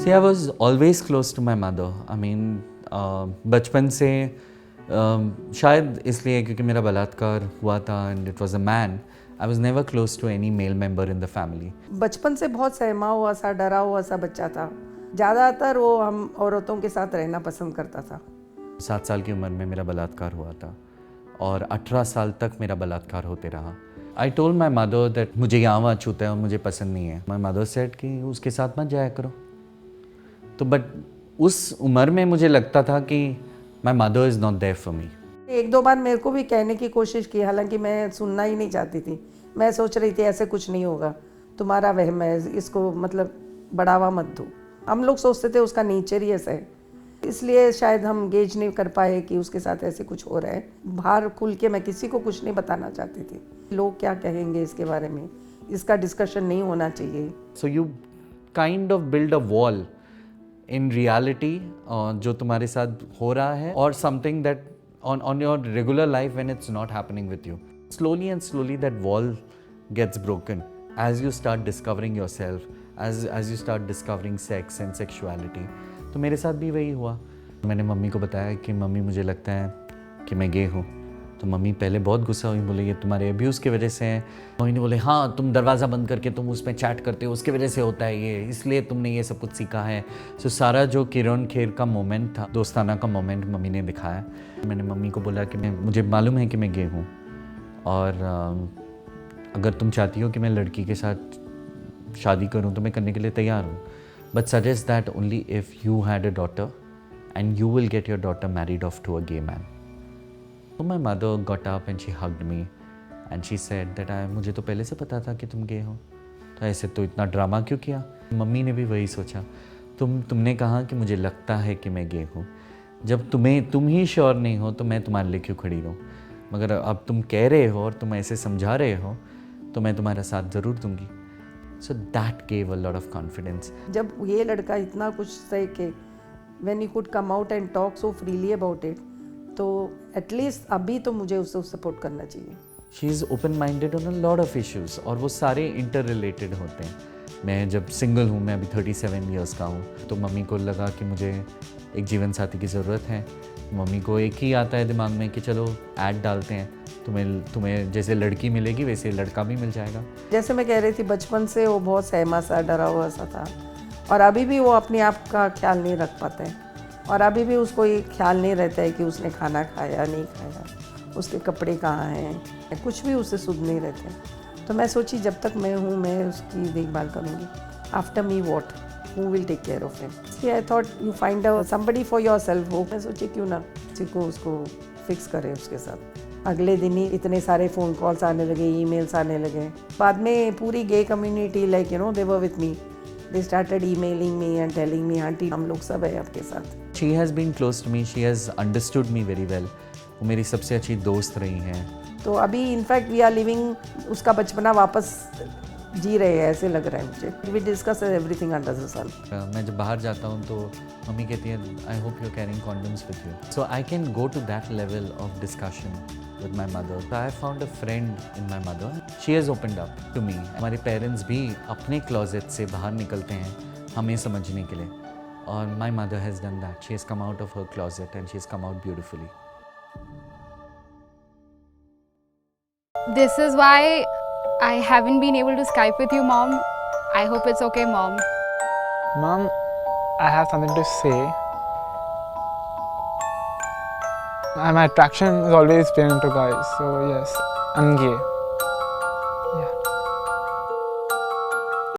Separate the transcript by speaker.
Speaker 1: See, I was always close to my mother. I mean, बचपन से शायद इसलिए क्योंकि मेरा बलात्कार हुआ था and it was a man. I was never close to any male member in the family.
Speaker 2: बचपन से बहुत सहमा हुआ सा, डरा हुआ सा बच्चा था। ज़्यादातर वो हम औरतों के साथ रहना पसंद करता था।
Speaker 1: 7 साल की उम्र में मेरा बलात्कार हुआ था और 18 साल तक मेरा बलात्कार होते रहा। I told my mother that मुझे यहाँ वहाँ छूता है और मुझे पसंद नहीं है। My mother said कि उसके साथ मत जाया करो। तो बट उस उम्र में मुझे लगता था कि my mother is not there for me.
Speaker 2: 1-2 बार मेरे को भी कहने की कोशिश की, हालांकि मैं सुनना ही नहीं चाहती थी। मैं सोच रही थी ऐसे कुछ नहीं होगा, तुम्हारा वहम है, इसको मतलब बढ़ावा मत दो। हम लोग सोचते थे उसका नेचर ही ऐसा है, इसलिए शायद हम गेज नहीं कर पाए कि उसके साथ ऐसे कुछ हो रहा है। बाहर खुल के मैं किसी को कुछ नहीं बताना चाहती थी। लोग क्या कहेंगे इसके बारे में, इसका डिस्कशन नहीं होना चाहिए।
Speaker 1: So you kind of build a wall in reality जो तुम्हारे साथ हो रहा है और something that on your regular life when it's not happening with you. Slowly and slowly that wall gets broken as you start discovering yourself, as you start discovering sex and sexuality. तो मेरे साथ भी वही हुआ। मैंने mummy को बताया कि मम्मी मुझे लगता है कि मैं गे हूँ। तो मम्मी पहले बहुत गुस्सा हुई, बोले ये तुम्हारे अब्यूज़ की वजह से है। मम्मी ने बोले हाँ तुम दरवाज़ा बंद करके तुम उसमें चैट करते हो, उसकी वजह से होता है ये, इसलिए तुमने ये सब कुछ सीखा है। सो सारा जो किरण खेर का मोमेंट था, दोस्ताना का मोमेंट मम्मी ने दिखाया। मैंने मम्मी को बोला कि मुझे मालूम है कि मैं गे हूँ और अगर तुम चाहती हो कि मैं लड़की के साथ शादी करूँ तो मैं करने के लिए तैयार हूँ, but suggest that only if you had a daughter and you will get your daughter married off to a gay man. So my mother got up and she hugged me and she said that मुझे तो पहले से पता था कि तुम गे हो, तो ऐसे तो इतना ड्रामा क्यों किया। मम्मी ने भी वही सोचा, तुमने कहा कि मुझे लगता है कि मैं गे हूँ, जब तुम ही श्योर नहीं हो तो मैं तुम्हारे लिए क्यों खड़ी रहूँ, मगर अब तुम कह रहे हो और तुम ऐसे समझा रहे हो तो मैं तुम्हारा साथ ज़रूर दूँगी। So that gave a lot of confidence.
Speaker 2: जब ये लड़का इतना कुछ सह के when he could come out and talk so freely about it, तो एटलीस्ट अभी तो मुझे उसको सपोर्ट करना चाहिए।
Speaker 1: She is open-minded on a lot of issues और वो सारे इंटर-रिलेटेड होते हैं। मैं जब सिंगल हूँ, मैं अभी 37 इयर्स का हूँ, तो मम्मी को लगा कि मुझे एक जीवन साथी की ज़रूरत है। मम्मी को एक ही आता है दिमाग में कि चलो ऐड डालते हैं, तुम्हें जैसे लड़की मिलेगी वैसे लड़का भी मिल जाएगा।
Speaker 2: जैसे मैं कह रही थी, बचपन से वो बहुत सहमा सा, डरा हुआ सा था और अभी भी वो अपने आप का ख्याल नहीं रख पाता है और अभी भी उसको ये ख्याल नहीं रहता है कि उसने खाना खाया नहीं खाया, उसके कपड़े कहाँ हैं, कुछ भी उससे सुध नहीं रहते। तो मैं सोची जब तक मैं हूँ मैं उसकी देखभाल करूँगी। After me what, who will take care of him. I thought you find out somebody for yourself. वो मैं सोची क्यों ना किसी को उसको फिक्स करे उसके साथ। अगले दिन ही इतने सारे फ़ोन कॉल्स आने लगे, ईमेल्स आने लगे। बाद में पूरी gay community like you know they were with me, they started emailing me and telling me aunty हम लोग सब है आपके साथ।
Speaker 1: She has been close to me, she has understood me very well. वो मेरी सबसे अच्छी दोस्त रही हैं।
Speaker 2: तो अभी इनफैक्ट वी आर लिविंग उसका बचपना वापस जी रहे हैं ऐसे लग रहा है मुझे। We discuss everything under the sun.
Speaker 1: मैं जब बाहर जाता हूँ तो मम्मी कहती है I hope you are carrying condoms with you, so I can go to that level of discussion with my mother. So I found a friend in my mother. She has opened up to me. हमारे parents भी अपने closet से बाहर निकलते हैं हमें समझने के लिए और my mother has done that. She has come out of her closet and she has come out beautifully.
Speaker 3: This is why I haven't been able to Skype with you, Mom. I hope it's okay, Mom.
Speaker 4: Mom, I have something to say. My attraction has always been to guys, so yes, I'm gay.